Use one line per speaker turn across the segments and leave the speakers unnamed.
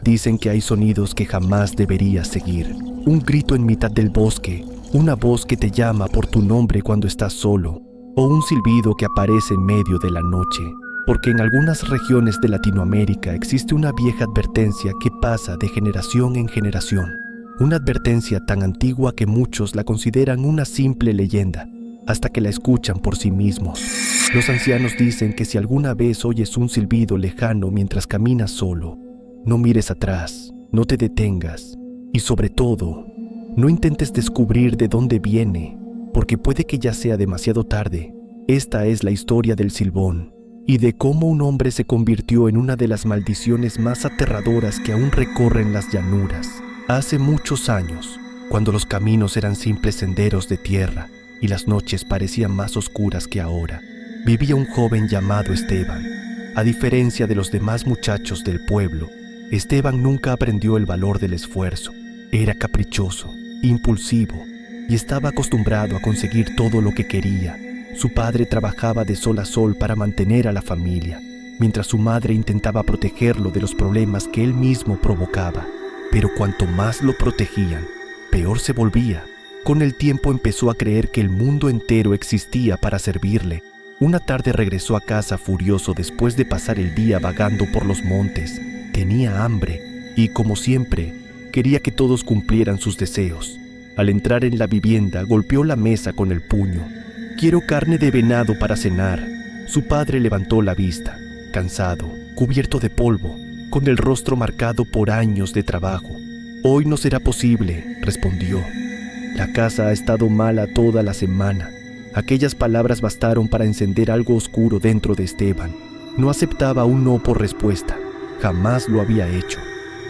Dicen que hay sonidos que jamás deberías seguir. Un grito en mitad del bosque, una voz que te llama por tu nombre cuando estás solo, o un silbido que aparece en medio de la noche. Porque en algunas regiones de Latinoamérica existe una vieja advertencia que pasa de generación en generación. Una advertencia tan antigua que muchos la consideran una simple leyenda, hasta que la escuchan por sí mismos. Los ancianos dicen que si alguna vez oyes un silbido lejano mientras caminas solo, no mires atrás, no te detengas y sobre todo, no intentes descubrir de dónde viene, porque puede que ya sea demasiado tarde. Esta es la historia del Silbón y de cómo un hombre se convirtió en una de las maldiciones más aterradoras que aún recorren las llanuras. Hace muchos años, cuando los caminos eran simples senderos de tierra y las noches parecían más oscuras que ahora, vivía un joven llamado Esteban. A diferencia de los demás muchachos del pueblo, Esteban nunca aprendió el valor del esfuerzo. Era caprichoso, impulsivo y estaba acostumbrado a conseguir todo lo que quería. Su padre trabajaba de sol a sol para mantener a la familia, mientras su madre intentaba protegerlo de los problemas que él mismo provocaba. Pero cuanto más lo protegían, peor se volvía. Con el tiempo empezó a creer que el mundo entero existía para servirle. Una tarde regresó a casa furioso después de pasar el día vagando por los montes. Tenía hambre y, como siempre, quería que todos cumplieran sus deseos. Al entrar en la vivienda, golpeó la mesa con el puño. «Quiero carne de venado para cenar». Su padre levantó la vista, cansado, cubierto de polvo, con el rostro marcado por años de trabajo. «Hoy no será posible», respondió. «La casa ha estado mala toda la semana». Aquellas palabras bastaron para encender algo oscuro dentro de Esteban. No aceptaba un no por respuesta. Jamás lo había hecho.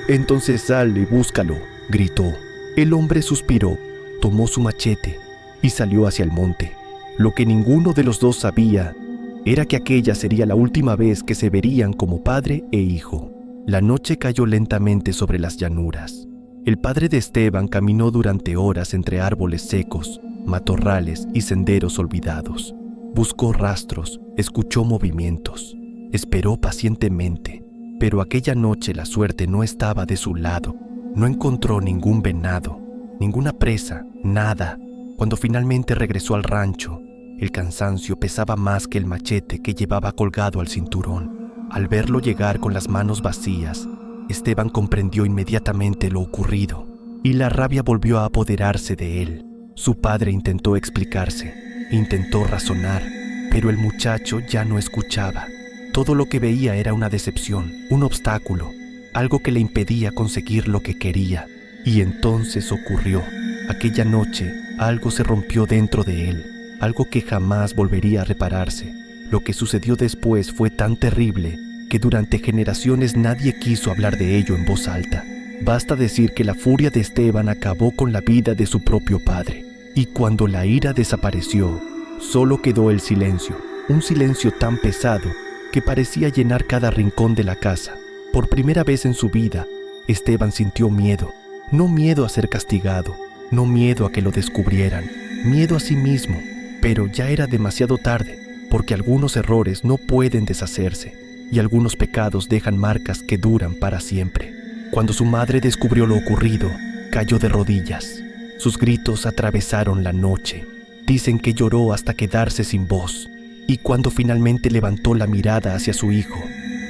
«Entonces sal y búscalo», gritó. El hombre suspiró, tomó su machete y salió hacia el monte. Lo que ninguno de los dos sabía era que aquella sería la última vez que se verían como padre e hijo. La noche cayó lentamente sobre las llanuras. El padre de Esteban caminó durante horas entre árboles secos, matorrales y senderos olvidados. Buscó rastros, escuchó movimientos, esperó pacientemente, pero aquella noche la suerte no estaba de su lado. No encontró ningún venado, ninguna presa, nada. Cuando finalmente regresó al rancho, el cansancio pesaba más que el machete que llevaba colgado al cinturón. Al verlo llegar con las manos vacías, Esteban comprendió inmediatamente lo ocurrido y la rabia volvió a apoderarse de él. Su padre intentó explicarse, intentó razonar, pero el muchacho ya no escuchaba. Todo lo que veía era una decepción, un obstáculo, algo que le impedía conseguir lo que quería. Y entonces ocurrió. Aquella noche, algo se rompió dentro de él, algo que jamás volvería a repararse. Lo que sucedió después fue tan terrible que durante generaciones nadie quiso hablar de ello en voz alta. Basta decir que la furia de Esteban acabó con la vida de su propio padre. Y cuando la ira desapareció, solo quedó el silencio, un silencio tan pesado que parecía llenar cada rincón de la casa. Por primera vez en su vida, Esteban sintió miedo. No miedo a ser castigado, no miedo a que lo descubrieran, miedo a sí mismo. Pero ya era demasiado tarde, porque algunos errores no pueden deshacerse y algunos pecados dejan marcas que duran para siempre. Cuando su madre descubrió lo ocurrido, cayó de rodillas. Sus gritos atravesaron la noche. Dicen que lloró hasta quedarse sin voz. Y cuando finalmente levantó la mirada hacia su hijo,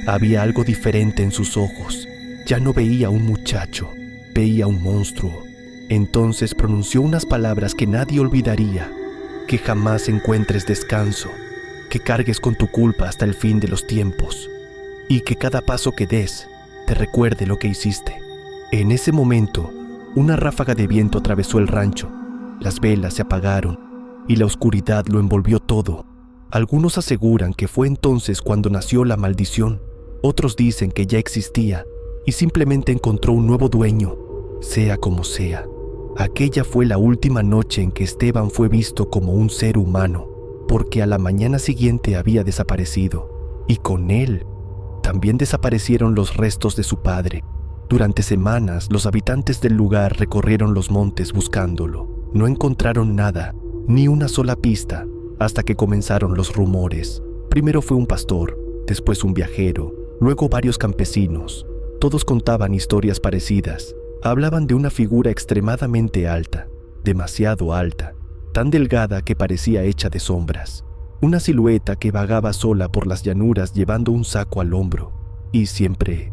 había algo diferente en sus ojos. Ya no veía un muchacho, veía un monstruo. Entonces pronunció unas palabras que nadie olvidaría: que jamás encuentres descanso, que cargues con tu culpa hasta el fin de los tiempos, y que cada paso que des te recuerde lo que hiciste. En ese momento, una ráfaga de viento atravesó el rancho. Las velas se apagaron y la oscuridad lo envolvió todo. Algunos aseguran que fue entonces cuando nació la maldición. Otros dicen que ya existía y simplemente encontró un nuevo dueño. Sea como sea, aquella fue la última noche en que Esteban fue visto como un ser humano, porque a la mañana siguiente había desaparecido, y con él también desaparecieron los restos de su padre. Durante semanas, los habitantes del lugar recorrieron los montes buscándolo. No encontraron nada, ni una sola pista, hasta que comenzaron los rumores. Primero fue un pastor, después un viajero, luego varios campesinos. Todos contaban historias parecidas. Hablaban de una figura extremadamente alta, demasiado alta, tan delgada que parecía hecha de sombras. Una silueta que vagaba sola por las llanuras llevando un saco al hombro y siempre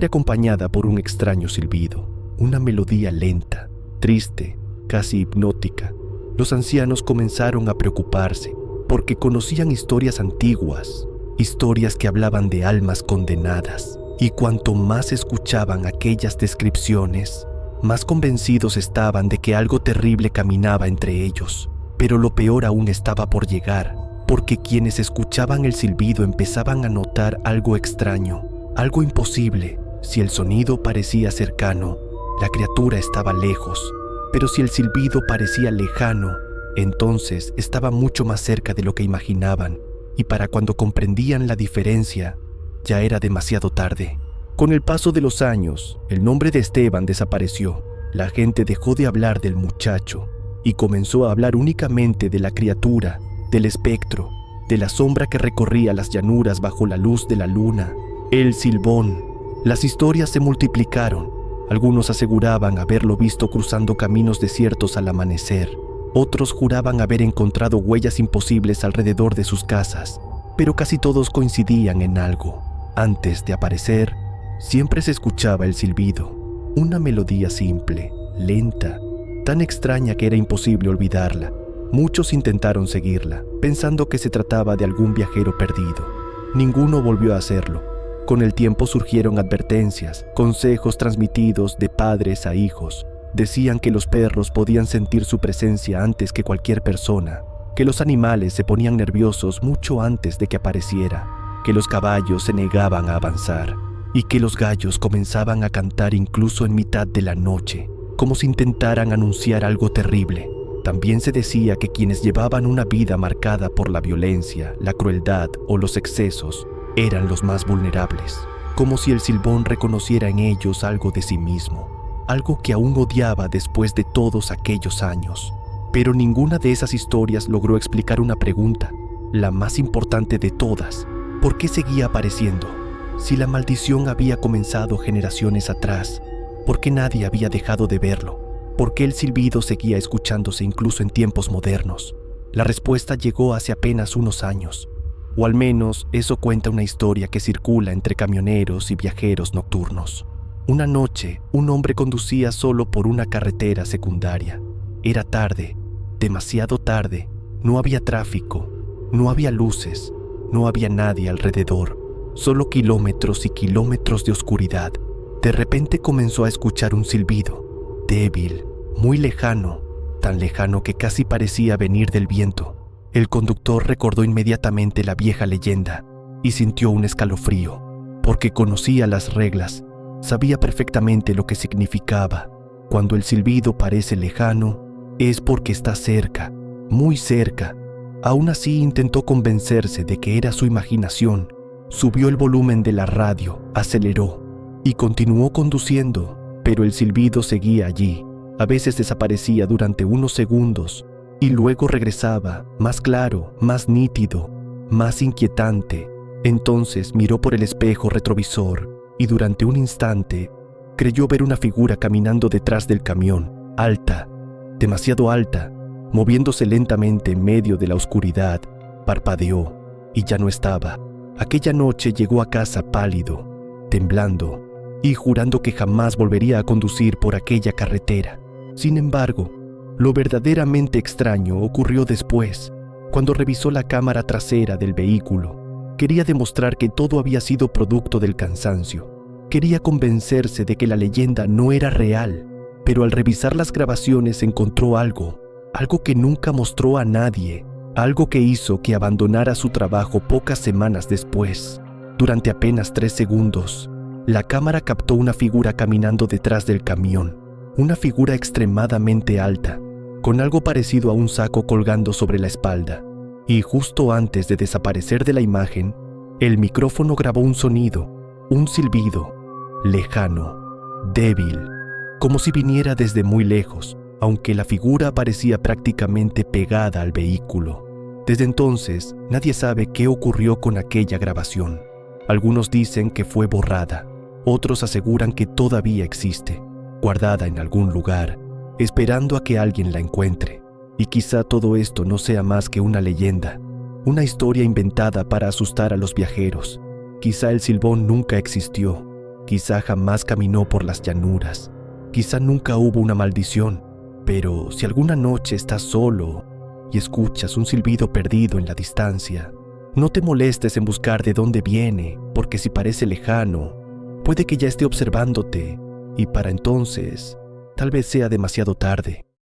acompañada por un extraño silbido, una melodía lenta, triste, casi hipnótica. Los ancianos comenzaron a preocuparse porque conocían historias antiguas, historias que hablaban de almas condenadas, y cuanto más escuchaban aquellas descripciones, más convencidos estaban de que algo terrible caminaba entre ellos. Pero lo peor aún estaba por llegar, porque quienes escuchaban el silbido empezaban a notar algo extraño, algo imposible. Si el sonido parecía cercano, la criatura estaba lejos, pero si el silbido parecía lejano, entonces estaba mucho más cerca de lo que imaginaban, y para cuando comprendían la diferencia, ya era demasiado tarde. Con el paso de los años, el nombre de Esteban desapareció. La gente dejó de hablar del muchacho y comenzó a hablar únicamente de la criatura, del espectro, de la sombra que recorría las llanuras bajo la luz de la luna, el Silbón. Las historias se multiplicaron. Algunos aseguraban haberlo visto cruzando caminos desiertos al amanecer. Otros juraban haber encontrado huellas imposibles alrededor de sus casas, pero casi todos coincidían en algo. Antes de aparecer, siempre se escuchaba el silbido, una melodía simple, lenta, tan extraña que era imposible olvidarla. Muchos intentaron seguirla, pensando que se trataba de algún viajero perdido. Ninguno volvió a hacerlo. Con el tiempo surgieron advertencias, consejos transmitidos de padres a hijos. Decían que los perros podían sentir su presencia antes que cualquier persona, que los animales se ponían nerviosos mucho antes de que apareciera, que los caballos se negaban a avanzar y que los gallos comenzaban a cantar incluso en mitad de la noche, como si intentaran anunciar algo terrible. También se decía que quienes llevaban una vida marcada por la violencia, la crueldad o los excesos eran los más vulnerables, como si el Silbón reconociera en ellos algo de sí mismo, algo que aún odiaba después de todos aquellos años. Pero ninguna de esas historias logró explicar una pregunta, la más importante de todas: ¿por qué seguía apareciendo? Si la maldición había comenzado generaciones atrás, ¿por qué nadie había dejado de verlo? ¿Por qué el silbido seguía escuchándose incluso en tiempos modernos? La respuesta llegó hace apenas unos años, o al menos eso cuenta una historia que circula entre camioneros y viajeros nocturnos. Una noche, un hombre conducía solo por una carretera secundaria. Era tarde, demasiado tarde, no había tráfico, no había luces, no había nadie alrededor, solo kilómetros y kilómetros de oscuridad. De repente comenzó a escuchar un silbido, débil, muy lejano, tan lejano que casi parecía venir del viento. El conductor recordó inmediatamente la vieja leyenda y sintió un escalofrío, porque conocía las reglas, sabía perfectamente lo que significaba. Cuando el silbido parece lejano, es porque está cerca, muy cerca. Aún así intentó convencerse de que era su imaginación. Subió el volumen de la radio, aceleró y continuó conduciendo, pero el silbido seguía allí. A veces desaparecía durante unos segundos y luego regresaba, más claro, más nítido, más inquietante. Entonces miró por el espejo retrovisor y durante un instante creyó ver una figura caminando detrás del camión, alta, demasiado alta, moviéndose lentamente en medio de la oscuridad. Parpadeó y ya no estaba. Aquella noche llegó a casa pálido, temblando y jurando que jamás volvería a conducir por aquella carretera. Sin embargo, lo verdaderamente extraño ocurrió después, cuando revisó la cámara trasera del vehículo. Quería demostrar que todo había sido producto del cansancio. Quería convencerse de que la leyenda no era real, pero al revisar las grabaciones encontró algo que nunca mostró a nadie, algo que hizo que abandonara su trabajo pocas semanas después. Durante apenas 3 segundos, la cámara captó una figura caminando detrás del camión, una figura extremadamente alta, con algo parecido a un saco colgando sobre la espalda. Y justo antes de desaparecer de la imagen, el micrófono grabó un sonido, un silbido, lejano, débil, como si viniera desde muy lejos, aunque la figura parecía prácticamente pegada al vehículo. Desde entonces, nadie sabe qué ocurrió con aquella grabación. Algunos dicen que fue borrada, Otros aseguran que todavía existe, guardada en algún lugar, esperando a que alguien la encuentre. Y quizá todo esto no sea más que una leyenda, una historia inventada para asustar a los viajeros. Quizá el Silbón nunca existió, quizá jamás caminó por las llanuras, quizá nunca hubo una maldición, pero si alguna noche estás solo y escuchas un silbido perdido en la distancia, no te molestes en buscar de dónde viene, porque si parece lejano, puede que ya esté observándote y para entonces, tal vez sea demasiado tarde.